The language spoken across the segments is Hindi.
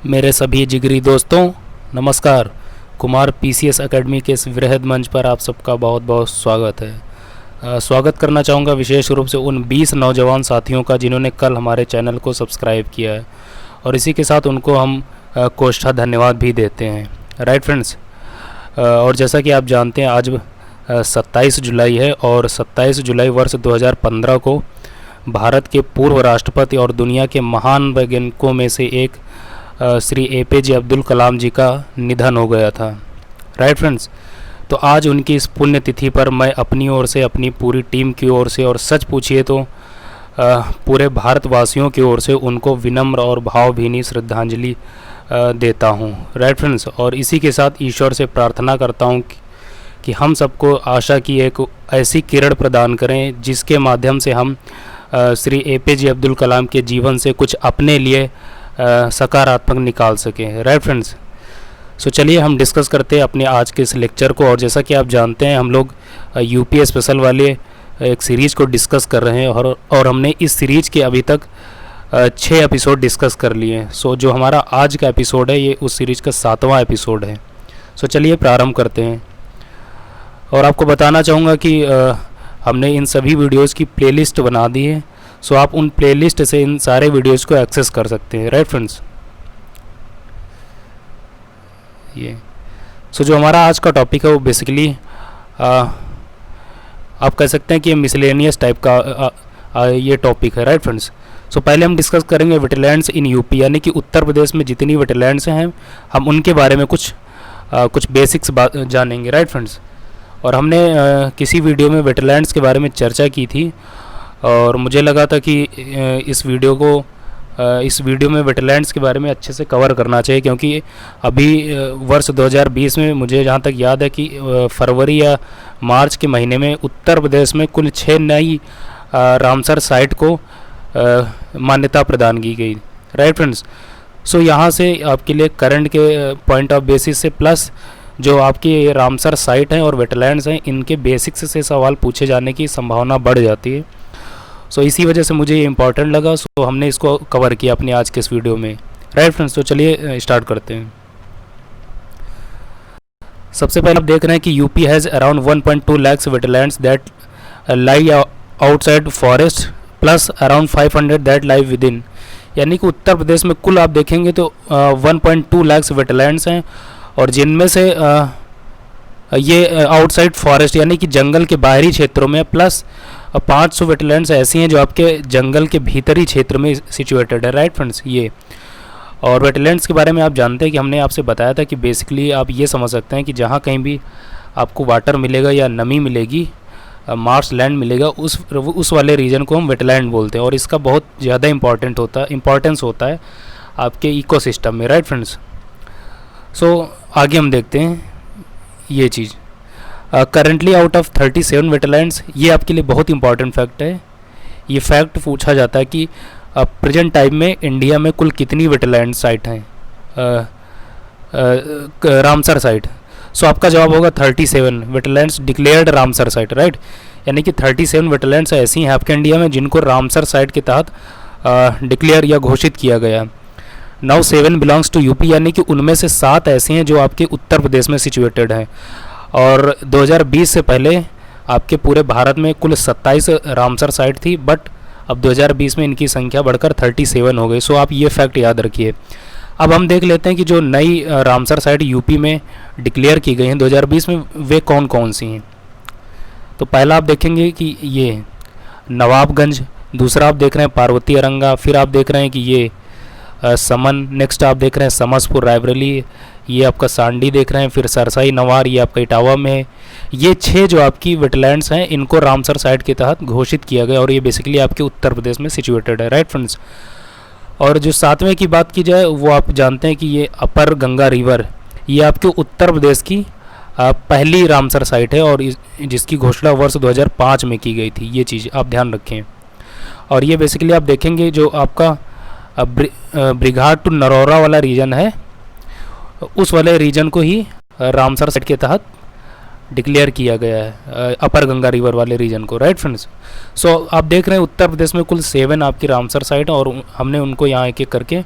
मेरे सभी जिगरी दोस्तों, नमस्कार। कुमार पीसीएस एकेडमी के इस वृहद मंच पर आप सबका बहुत बहुत स्वागत है। स्वागत करना चाहूँगा विशेष रूप से उन 20 नौजवान साथियों का जिन्होंने कल हमारे चैनल को सब्सक्राइब किया है, और इसी के साथ उनको हम कोष्ठा धन्यवाद भी देते हैं। राइट फ्रेंड्स, और जैसा कि आप जानते हैं आज 27 जुलाई है, और 27 जुलाई वर्ष 2015 को भारत के पूर्व राष्ट्रपति और दुनिया के महान वैज्ञानिकों में से एक श्री एपीजे अब्दुल कलाम जी का निधन हो गया था। राइट फ्रेंड्स, तो आज उनकी इस पुण्यतिथि पर मैं अपनी ओर से, अपनी पूरी टीम की ओर से, और सच पूछिए तो पूरे भारतवासियों की ओर से उनको विनम्र और भावभीनी श्रद्धांजलि देता हूं। राइट फ्रेंड्स, और इसी के साथ ईश्वर से प्रार्थना करता हूं कि हम सबको आशा की एक ऐसी किरण प्रदान करें जिसके माध्यम से हम श्री एपीजे अब्दुल कलाम के जीवन से कुछ अपने लिए सकारात्मक निकाल सकें। राइट फ्रेंड्स, सो चलिए हम डिस्कस करते हैं अपने आज के इस लेक्चर को। और जैसा कि आप जानते हैं हम लोग यूपी स्पेशल वाले एक सीरीज़ को डिस्कस कर रहे हैं, और हमने इस सीरीज़ के अभी तक 6 एपिसोड डिस्कस कर लिए हैं। सो जो हमारा आज का एपिसोड है ये उस सीरीज़ का 7वां एपिसोड है। सो चलिए प्रारंभ करते हैं। और आपको बताना चाहूँगा कि हमने इन सभी वीडियोज़ की प्लेलिस्ट बना दी है। सो आप उन प्लेलिस्ट से इन सारे वीडियोज़ को एक्सेस कर सकते हैं। राइट फ्रेंड्स, ये सो जो हमारा आज का टॉपिक है वो बेसिकली आप कह सकते हैं कि मिसलेनियस टाइप का ये टॉपिक है। राइट फ्रेंड्स, सो पहले हम डिस्कस करेंगे वेटलैंड्स इन यूपी, यानी कि उत्तर प्रदेश में जितनी वेटलैंड्स हैं हम उनके बारे में कुछ बेसिक्स जानेंगे। राइट फ्रेंड्स, और हमने किसी वीडियो में वेटलैंड्स के बारे में चर्चा की थी, और मुझे लगा था कि इस वीडियो में वेटलैंड्स के बारे में अच्छे से कवर करना चाहिए, क्योंकि अभी वर्ष 2020 में मुझे जहाँ तक याद है कि फरवरी या मार्च के महीने में उत्तर प्रदेश में कुल 6 नई रामसर साइट को मान्यता प्रदान की गई। राइट फ्रेंड्स, सो यहाँ से आपके लिए करंट के पॉइंट ऑफ बेसिस से प्लस जो आपकी रामसर साइट हैं और वेटलैंड्स हैं इनके बेसिक्स से सवाल पूछे जाने की संभावना बढ़ जाती है। सो इसी वजह से मुझे ये इम्पॉर्टेंट लगा, सो हमने इसको कवर किया अपने आज के इस वीडियो में। राइट फ्रेंड्स, तो चलिए स्टार्ट करते हैं। सबसे पहले आप देख रहे हैं कि UP has around 1.2 lakhs wetlands that lie outside forest plus around 500 that lie with in, यानी कि उत्तर प्रदेश में कुल आप देखेंगे तो 1.2 lakhs वेटलैंड्स हैं, और जिनमें से ये आउटसाइड फॉरेस्ट यानी कि जंगल के बाहरी क्षेत्रों में, प्लस 500 वेटलैंड्स ऐसी हैं जो आपके जंगल के भीतरी क्षेत्र में सिचुएटेड है। राइट फ्रेंड्स, ये और वेटलैंड्स के बारे में आप जानते हैं कि हमने आपसे बताया था कि बेसिकली आप ये समझ सकते हैं कि जहाँ कहीं भी आपको वाटर मिलेगा या नमी मिलेगी, मार्श लैंड मिलेगा, उस वाले रीजन को हम वेटलैंड बोलते हैं, और इसका बहुत ज़्यादा इम्पॉर्टेंस होता है आपके इकोसिस्टम में। राइट फ्रेंड्स, सो आगे हम देखते हैं ये चीज़। करंटली आउट ऑफ 37 वेटलैंड्स, ये आपके लिए बहुत इंपॉर्टेंट फैक्ट है। ये फैक्ट पूछा जाता है कि प्रेजेंट टाइम में इंडिया में कुल कितनी वेटलैंड साइट हैं रामसर साइट। सो आपका जवाब होगा 37 wetlands declared Ramsar site. Right, यानी कि 37 वेटलैंड्स ऐसी हैं आपके इंडिया में जिनको रामसर साइट के तहत डिक्लेयर या घोषित किया गया। नाउ 7 बिलोंग्स टू यूपी, यानी कि उनमें से 7 ऐसी हैं जो आपके उत्तर प्रदेश में सिचुएटेड हैं, और 2020 से पहले आपके पूरे भारत में कुल 27 रामसर साइट थी, बट अब 2020 में इनकी संख्या बढ़कर 37 हो गई। सो आप ये फैक्ट याद रखिए। अब हम देख लेते हैं कि जो नई रामसर साइट यूपी में डिक्लेयर की गई हैं 2020 में, वे कौन कौन सी हैं। तो पहला आप देखेंगे कि ये नवाबगंज, दूसरा आप देख रहे हैं पार्वती अरंगा, फिर आप देख रहे हैं कि ये समन, नेक्स्ट आप देख रहे हैं समसपुर रायबरेली, ये आपका सांडी देख रहे हैं, फिर सरसाई नवार, ये आपका इटावा में है। ये 6 जो आपकी वेटलैंड्स हैं इनको रामसर साइट के तहत घोषित किया गया, और ये बेसिकली आपके उत्तर प्रदेश में सिचुएटेड है। राइट फ्रेंड्स, और जो 7वें की बात की जाए वो आप जानते हैं कि ये अपर गंगा रिवर, ये आपके उत्तर प्रदेश की पहली रामसर साइट है, और जिसकी घोषणा वर्ष 2005 में की गई थी। ये चीज़ आप ध्यान रखें। और ये बेसिकली आप देखेंगे जो आपका ब्रिघाट टू नरौरा वाला रीजन है, उस वाले रीजन को ही रामसर साइट के तहत डिक्लेयर किया गया है, अपर गंगा रिवर वाले रीजन को। राइट फ्रेंड्स, सो आप देख रहे हैं उत्तर प्रदेश में कुल 7 आपकी रामसर साइट, और हमने उनको यहाँ एक एक करके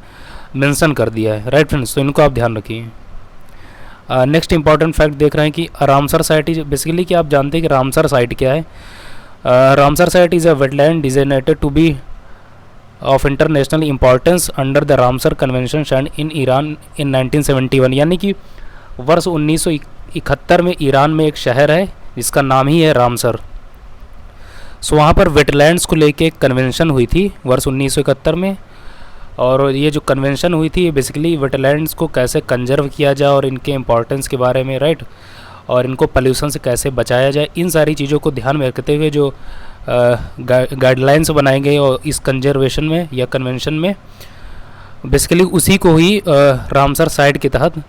मेंशन कर दिया है, राइट फ्रेंड्स। तो इनको आप ध्यान रखिए। नेक्स्ट इंपॉर्टेंट फैक्ट देख रहे हैं कि रामसर साइट इज बेसिकली, कि आप जानते हैं कि रामसर साइट क्या है। Ramsar site is a wetland designated to be of international importance under the Ramsar convention sign in Iran in 1971, यानी कि वर्ष 1971 में ईरान में एक शहर है जिसका नाम ही है रामसर। सो वहाँ पर वेटलैंड्स को लेके एक कन्वेंशन हुई थी वर्ष 1971 में, और ये जो कन्वेंशन हुई थी ये बेसिकली वेटलैंड्स को कैसे कंजर्व किया जाए और इनके इम्पोर्टेंस के बारे में, राइट, और इनको पोल्यूशन से कैसे बचाया जाए, इन सारी चीज़ों को ध्यान में रखते हुए जो गाइडलाइंस बनाए गए और इस कंजर्वेशन में या कन्वेंशन में, बेसिकली उसी को ही रामसर साइट के तहत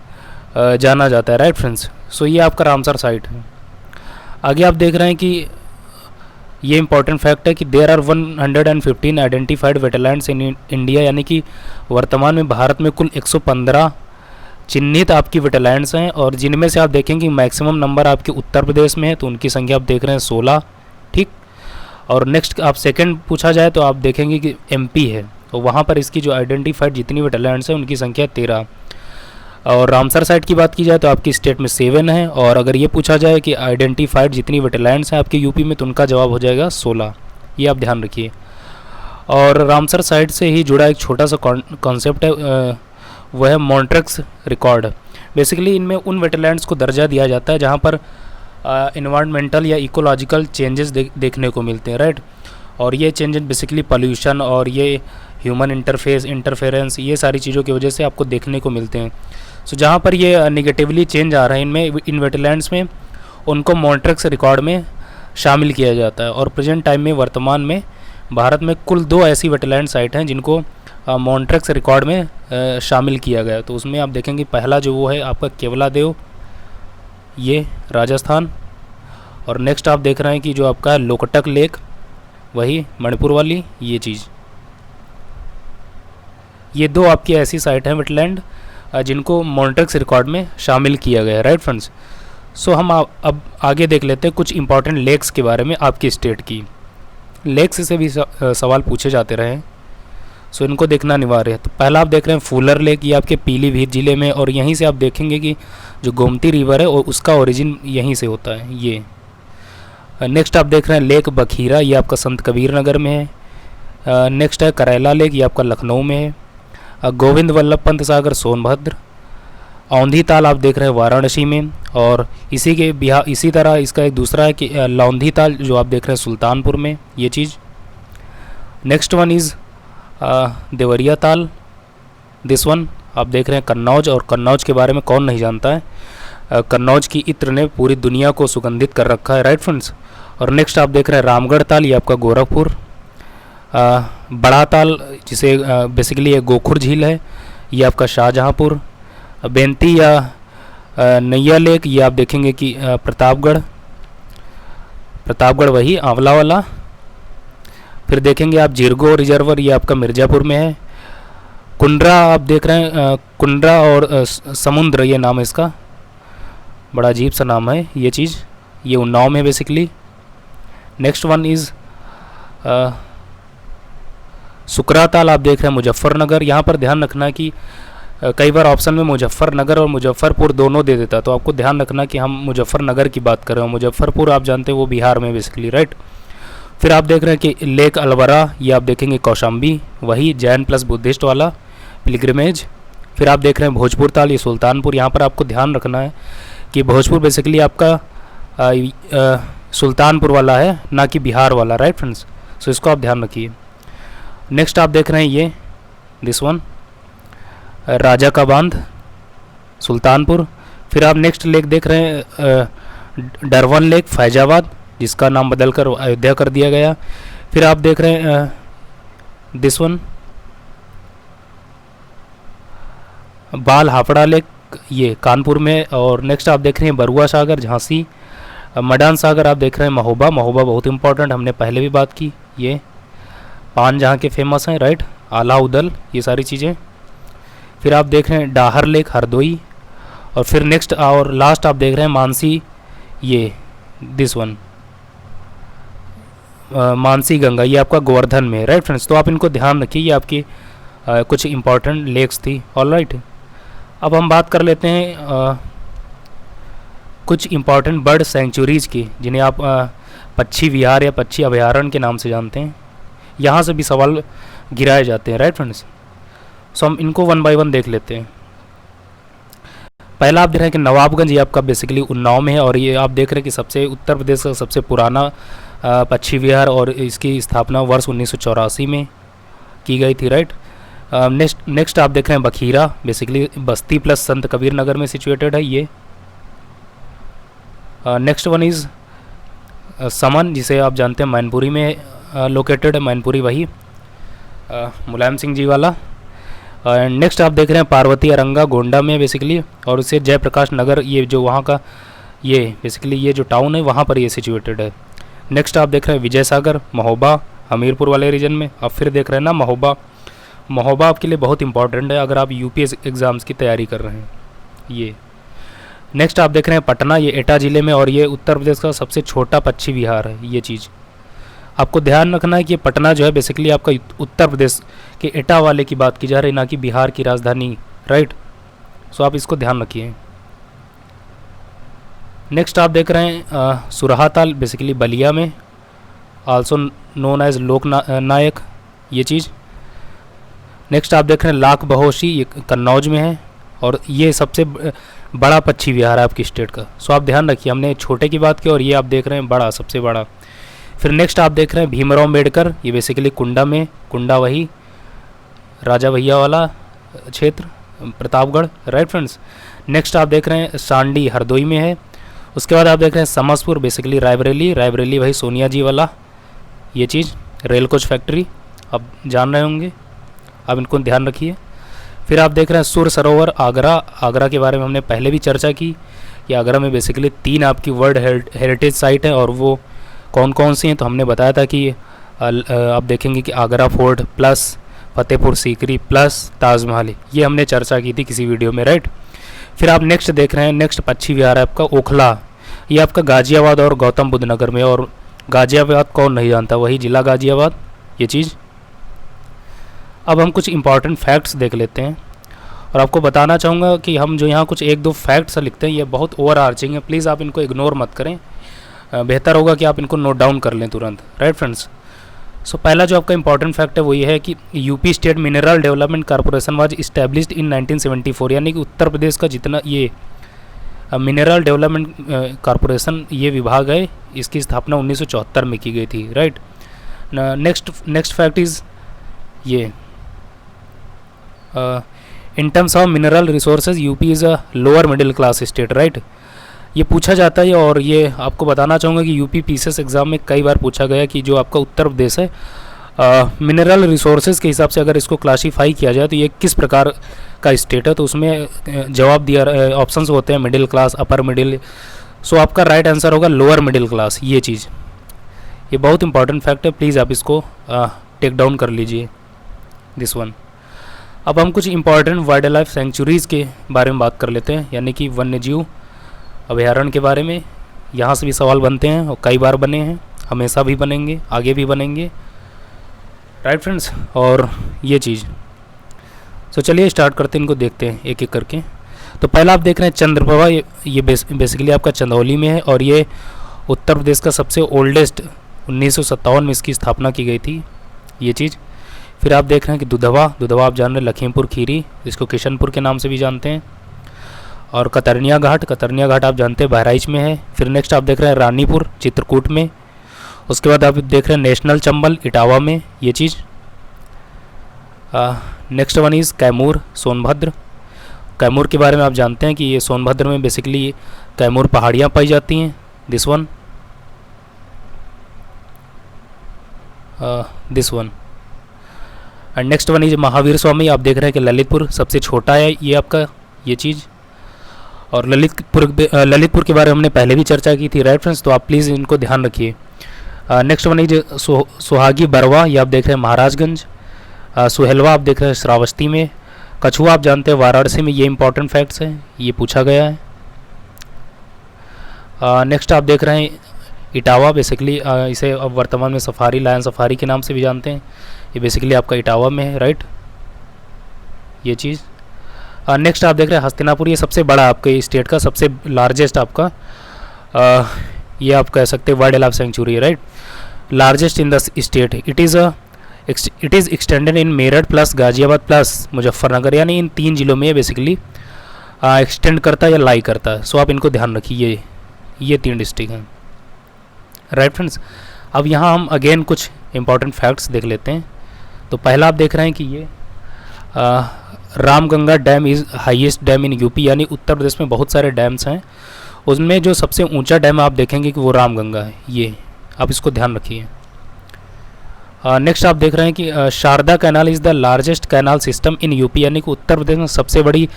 जाना जाता है, राइट फ्रेंड्स। सो ये आपका रामसर साइट है। आगे आप देख रहे हैं कि ये इंपॉर्टेंट फैक्ट है कि there are 115 identified wetlands in India, यानी कि वर्तमान में भारत में कुल 115 चिन्हित आपकी वेटलैंड्स हैं, और जिनमें से आप देखेंगे मैक्सिमम नंबर आपके उत्तर प्रदेश में है, तो उनकी संख्या आप देख रहे हैं 16, ठीक। और नेक्स्ट आप सेकंड पूछा जाए तो आप देखेंगे कि एमपी है, तो वहाँ पर इसकी जो आइडेंटिफाइड जितनी वेटलैंड्स हैं उनकी संख्या 13। और रामसर साइट की बात की जाए तो आपकी स्टेट में 7 है, और अगर ये पूछा जाए कि आइडेंटिफाइड जितनी वेटलैंड्स हैं आपके यूपी में, तो उनका जवाब हो जाएगा 16। ये आप ध्यान रखिए। और रामसर साइट से ही जुड़ा एक छोटा सा कॉन्सेप्ट है, वह है मॉन्ट्रेक्स रिकॉर्ड। बेसिकली इनमें उन वेटलैंड्स को दर्जा दिया जाता है जहाँ पर इन्वायरमेंटल या इकोलॉजिकल चेंजेस देखने को मिलते हैं, राइट। और ये चेंजेस बेसिकली पोल्यूशन और ये ह्यूमन इंटरफेरेंस, ये सारी चीज़ों की वजह से आपको देखने को मिलते हैं। सो जहाँ पर ये निगेटिवली चेंज आ रहे हैं इनमें, इन वेटलैंड्स में, उनको मॉन्ट्रेक्स रिकॉर्ड में शामिल किया जाता है। और प्रेजेंट टाइम में वर्तमान में भारत में कुल 2 ऐसी वेटलैंड साइट हैं जिनको मॉन्ट्रेक्स रिकॉर्ड में शामिल किया गया। तो उसमें आप देखेंगे पहला जो वो है आपका केवलादेव, ये राजस्थान, और नेक्स्ट आप देख रहे हैं कि जो आपका लोकटक लेक, वही मणिपुर वाली ये चीज़। ये 2 आपकी ऐसी साइट हैं वेटलैंड जिनको मॉन्ट्रेक्स रिकॉर्ड में शामिल किया गया है, राइट फ्रेंड्स। सो हम अब आगे देख लेते हैं कुछ इंपॉर्टेंट लेक्स के बारे में आपकी स्टेट की। लेक्स से भी सवाल पूछे जाते रहे हैं, सो इनको देखना अनिवार्य है। तो पहला आप देख रहे हैं फूलर लेक, ये आपके पीलीभीत ज़िले में, और यहीं से आप देखेंगे कि जो गोमती रिवर है और उसका ओरिजिन यहीं से होता है ये। नेक्स्ट आप देख रहे हैं लेक बखीरा, ये आपका संत कबीर नगर में है। नेक्स्ट है करैला लेक, ये आपका लखनऊ में है। गोविंद वल्लभ पंत सागर सोनभद्र। औंधी ताल आप देख रहे हैं वाराणसी में, और इसी तरह इसका एक दूसरा है कि लौंधी ताल जो आप देख रहे हैं सुल्तानपुर में, ये चीज़। नेक्स्ट वन इज़ देवरिया ताल, दिस वन आप देख रहे हैं कन्नौज, और कन्नौज के बारे में कौन नहीं जानता है। कन्नौज की इत्र ने पूरी दुनिया को सुगंधित कर रखा है, राइट फ्रेंड्स। और नेक्स्ट आप देख रहे हैं रामगढ़ ताल, ये आपका गोरखपुर। बड़ा ताल जिसे बेसिकली ये गोखुर झील है, ये आपका शाहजहाँपुर। बेंती या नैया लेक, ये आप देखेंगे कि प्रतापगढ़ वही आंवला वाला। फिर देखेंगे आप जिरगो रिजर्वर, ये आपका मिर्ज़ापुर में है। कुंड्रा आप देख रहे हैं, कुंड्रा और समुद्र ये नाम है इसका, बड़ा अजीब सा नाम है ये चीज़, ये उन्नाव में है बेसिकली। नेक्स्ट वन इज़ सुकरा ताल आप देख रहे हैं मुजफ्फरनगर। यहाँ पर ध्यान रखना कि कई बार ऑप्शन में मुजफ्फरनगर और मुजफ्फरपुर दोनों दे देता, तो आपको ध्यान रखना कि हम मुजफ्फरनगर की बात कर रहे हैं। मुजफ्फरपुर आप जानते हैं वो बिहार में बेसिकली, राइट। फिर आप देख रहे हैं कि लेक अलवरा, ये आप देखेंगे कौशाम्बी, वही जैन प्लस बुद्धिस्ट वाला पिलग्रिमेज। फिर आप देख रहे हैं भोजपुर ताल, ये सुल्तानपुर। यहाँ पर आपको ध्यान रखना है कि भोजपुर बेसिकली आपका सुल्तानपुर वाला है, ना कि बिहार वाला, राइट फ्रेंड्स। सो इसको आप ध्यान रखिए। नेक्स्ट आप देख रहे हैं ये दिस वन राजा का बांध, सुल्तानपुर। फिर आप नेक्स्ट लेक देख रहे हैं डरवन लेक, फैजाबाद, जिसका नाम बदलकर अयोध्या कर दिया गया। फिर आप देख रहे हैं दिस वन बाल हापड़ा लेक, ये कानपुर में। और नेक्स्ट आप देख रहे हैं बरुआ सागर, झांसी। मडान सागर आप देख रहे हैं महोबा, बहुत इंपॉर्टेंट, हमने पहले भी बात की। ये पान जहाँ के फेमस हैं, राइट, आला उदल, ये सारी चीज़ें। फिर आप देख रहे हैं डाहर लेक, हरदोई। और फिर नेक्स्ट और लास्ट आप देख रहे हैं मानसी, ये दिस वन मानसी गंगा, ये आपका गोवर्धन में है, राइट फ्रेंड्स। तो आप इनको ध्यान रखिए, ये आपकी कुछ इम्पॉर्टेंट लेक्स थी। ऑलराइट, अब हम बात कर लेते हैं कुछ इम्पॉर्टेंट बर्ड सेंचुरीज़ की, जिन्हें आप पक्षी विहार या पक्षी अभयारण्य के नाम से जानते हैं। यहाँ से भी सवाल गिराए जाते हैं, राइट फ्रेंड्स। सो हम इनको वन बाय वन देख लेते हैं। पहला आप देख रहे हैं कि नवाबगंज, ये आपका बेसिकली उन्नाव में है, और ये आप देख रहे हैं कि सबसे उत्तर प्रदेश का सबसे पुराना पक्षी विहार, और इसकी स्थापना वर्ष 1984 में की गई थी, राइट। नेक्स्ट आप देख रहे हैं बखीरा, बेसिकली बस्ती प्लस संत कबीर नगर में सिचुएटेड है ये। नेक्स्ट वन इज़ समन, जिसे आप जानते हैं मैनपुरी में लोकेटेड है, मैनपुरी वही मुलायम सिंह जी वाला। नेक्स्ट आप देख रहे हैं पार्वती अरंगा, गोंडा में बेसिकली, और उसे जयप्रकाश नगर, ये जो वहाँ का ये बेसिकली ये जो टाउन है वहाँ पर ये सिचुएटेड है। नेक्स्ट आप देख रहे हैं विजय सागर, महोबा, हमीरपुर वाले रीजन में। अब फिर देख रहे हैं ना महोबा, महोबा आपके लिए बहुत इंपॉर्टेंट है अगर आप यूपीएससी एग्ज़ाम्स की तैयारी कर रहे हैं ये। नेक्स्ट आप देख रहे हैं पटना, ये एटा ज़िले में, और ये उत्तर प्रदेश का सबसे छोटा पक्षी विहार है। ये चीज़ आपको ध्यान रखना है कि पटना जो है बेसिकली आपका उत्तर प्रदेश के एटा वाले की बात की जा रही है, ना कि बिहार की राजधानी, राइट। सो आप इसको ध्यान रखिए। नेक्स्ट आप देख रहे हैं सुरहाताल, बेसिकली बलिया में, आल्सो नोन एज लोक नायक, ये चीज़। नेक्स्ट आप देख रहे हैं लाख बहोशी, ये कन्नौज में है, और ये सबसे बड़ा पक्षी विहार है आपकी स्टेट का। सो आप ध्यान रखिए, हमने छोटे की बात की और ये आप देख रहे हैं बड़ा, सबसे बड़ा। फिर नेक्स्ट आप देख रहे हैं भीमराव अम्बेडकर, ये बेसिकली कुंडा में, कुंडा वही राजा भैया वाला क्षेत्र, प्रतापगढ़, राइट फ्रेंड्स। नेक्स्ट आप देख रहे हैं सांडी, हरदोई में है। उसके बाद आप देख रहे हैं समसपुर, बेसिकली रायबरेली, रायबरेली वही सोनिया जी वाला, ये चीज़ रेल कोच फैक्ट्री, आप जान रहे होंगे, आप इनको ध्यान रखिए। फिर आप देख रहे हैं सुर सरोवर, आगरा, आगरा के बारे में हमने पहले भी चर्चा की कि आगरा में बेसिकली 3 आपकी वर्ल्ड हेरिटेज साइट है, और वो कौन कौन सी हैं, तो हमने बताया था कि आप देखेंगे कि Agra fort plus Fatehpur Sikri plus Taj Mahal, ये हमने चर्चा की थी किसी वीडियो में, राइट। फिर आप नेक्स्ट देख रहे हैं, नेक्स्ट पक्षी विहार है आपका ओखला, ये आपका गाजियाबाद और गौतम बुद्ध नगर में, और गाजियाबाद कौन नहीं जानता, वही ज़िला गाजियाबाद, ये चीज़। अब हम कुछ इंपॉर्टेंट फैक्ट्स देख लेते हैं, और आपको बताना चाहूँगा कि हम जो यहाँ कुछ 1-2 फैक्ट्स लिखते हैं ये बहुत ओवर आर्चिंग है, प्लीज़ आप इनको इग्नोर मत करें, बेहतर होगा कि आप इनको नोट डाउन कर लें तुरंत, राइट फ्रेंड्स। सो पहला जो आपका इंपॉर्टेंट फैक्ट है वो ये है कि UP state mineral development corporation was established in 1974, यानी कि उत्तर प्रदेश का जितना ये मिनरल डेवलपमेंट कॉर्पोरेशन ये विभाग है, इसकी स्थापना 1974 में की गई थी, राइट। नेक्स्ट फैक्ट इज़ ये in terms of mineral resources UP is a lower middle class state, right. ये पूछा जाता है, और ये आपको बताना चाहूँगा कि यूपी पीसीएस एग्ज़ाम में कई बार पूछा गया कि जो आपका उत्तर प्रदेश है मिनरल रिसोर्सेज के हिसाब से अगर इसको क्लासीफाई किया जाए तो ये किस प्रकार का स्टेट है, तो उसमें जवाब दिया, ऑप्शंस होते हैं मिडिल क्लास, अपर मिडिल। सो आपका राइट आंसर होगा लोअर मिडिल क्लास, ये चीज़, ये बहुत इंपॉर्टेंट फैक्ट है, प्लीज़ आप इसको टेक डाउन कर लीजिए, दिस वन। अब हम कुछ इंपॉर्टेंट वाइल्ड लाइफ सेंचुरीज़ के बारे में बात कर लेते हैं, यानी कि वन्यजीव अभयारण्य के बारे में। यहाँ से भी सवाल बनते हैं और कई बार बने हैं, हमेशा भी बनेंगे, आगे भी बनेंगे, राइट फ्रेंड्स। और ये चीज़, तो चलिए स्टार्ट करते हैं, इनको देखते हैं एक एक करके। तो पहला आप देख रहे हैं चंद्रप्रभा, ये बेसिकली आपका चंदौली में है, और ये उत्तर प्रदेश का सबसे ओल्डेस्ट 1957 में इसकी स्थापना की गई थी, ये चीज़। फिर आप देख रहे हैं कि दुधवा आप जान रहे हैं लखीमपुर खीरी, जिसको किशनपुर के नाम से भी जानते हैं। और कतरनिया घाट आप जानते हैं बहराइच में है। फिर नेक्स्ट आप देख रहे हैं रानीपुर चित्रकूट में। उसके बाद आप देख रहे हैं नेशनल चंबल इटावा में, ये चीज़। Next one is Kaimur Sonbhadra. Kaimur के बारे में आप जानते हैं कि ये सोनभद्र में बेसिकली कैमूर पहाड़ियाँ पाई जाती हैं, this one. And next one is Mahavir Swami, आप देख रहे हैं कि ललितपुर सबसे छोटा है ये आपका, ये चीज़। और ललितपुर के बारे में हमने पहले भी चर्चा की थी, राइट फ्रेंड्स, तो आप प्लीज़ इनको ध्यान रखिए। Next one is Suhagi Barwa, ये आप देख रहे हैं महाराजगंज। सुहेलवा आप देख रहे हैं श्रावस्ती में। कछुआ आप जानते हैं वाराणसी में, ये इंपॉर्टेंट फैक्ट्स हैं, ये पूछा गया है। नेक्स्ट आप देख रहे हैं इटावा, बेसिकली इसे अब वर्तमान में सफारी लायन सफारी के नाम से भी जानते हैं, ये बेसिकली आपका इटावा में है, राइट। ये चीज़। नेक्स्ट आप देख रहे हैं हस्तिनापुर, ये सबसे बड़ा आपके स्टेट का सबसे लार्जेस्ट आपका ये आप कह सकते हैं वाइल्ड लाइफ सेंचुरी है, right, largest in the state. It is extended in Meerut plus Ghaziabad plus Muzaffarnagar, यानी इन 3 जिलों में बेसिकली एक्सटेंड करता है या लाई करता है। सो आप इनको ध्यान रखिए, ये 3 डिस्ट्रिक्ट हैं, राइट फ्रेंड्स। अब यहाँ हम अगेन कुछ इंपॉर्टेंट फैक्ट्स देख लेते हैं। तो पहला आप देख रहे हैं कि ये Ramganga dam is highest dam in UP, यानी उत्तर प्रदेश में बहुत सारे डैम्स हैं, उसमें जो सबसे ऊंचा डैम आप देखेंगे कि वो रामगंगा है, ये आप इसको ध्यान रखिए। नेक्स्ट आप देख रहे हैं कि Sharda canal is the largest canal system in UP, यानी कि उत्तर प्रदेश में सबसे बड़ी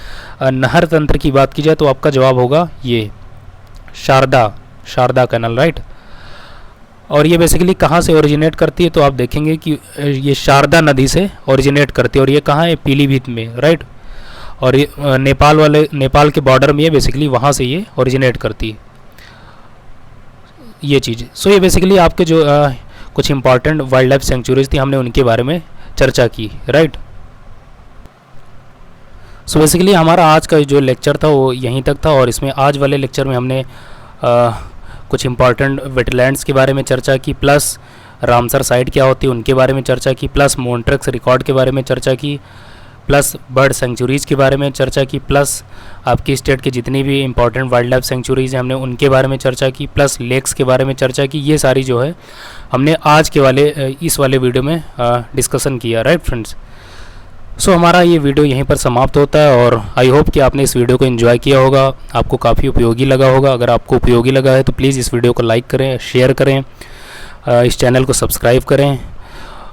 नहर तंत्र की बात की जाए तो आपका जवाब होगा ये शारदा कैनाल, राइट। और ये बेसिकली कहाँ से ओरिजिनेट करती है, तो आप देखेंगे कि ये शारदा नदी से ओरिजिनेट करती है, और ये कहाँ है, पीलीभीत में, राइट। और ये नेपाल के बॉर्डर में ये बेसिकली वहाँ से ये ओरिजिनेट करती है, ये चीज़। सो ये बेसिकली आपके जो कुछ इंपॉर्टेंट वाइल्ड लाइफ सेंचुरीज थी, हमने उनके बारे में चर्चा की, राइट। सो बेसिकली हमारा आज का जो लेक्चर था वो यहीं तक था, और इसमें आज वाले लेक्चर में हमने कुछ इंपॉर्टेंट वेटलैंड्स के बारे में चर्चा की, प्लस रामसर साइट क्या होती है उनके बारे में चर्चा की, प्लस मॉन्ट्रेक्स रिकॉर्ड के बारे में चर्चा की, प्लस बर्ड सेंचुरीज़ के बारे में चर्चा की, प्लस आपकी स्टेट के जितनी भी इंपॉर्टेंट वाइल्ड लाइफ सेंचुरीज़ हैं हमने उनके बारे में चर्चा की, प्लस लेक्स के बारे में चर्चा की। ये सारी जो है हमने आज के इस वाले वीडियो में डिस्कशन किया, राइट फ्रेंड्स। सो हमारा ये वीडियो यहीं पर समाप्त होता है, और आई होप कि आपने इस वीडियो को एंजॉय किया होगा, आपको काफ़ी उपयोगी लगा होगा। अगर आपको उपयोगी लगा है तो प्लीज़ इस वीडियो को लाइक करें, शेयर करें, इस चैनल को सब्सक्राइब करें।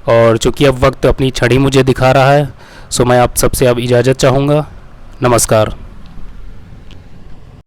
और चूँकि अब वक्त अपनी छड़ी मुझे दिखा रहा है, सो मैं आप सबसे अब इजाज़त चाहूँगा। नमस्कार।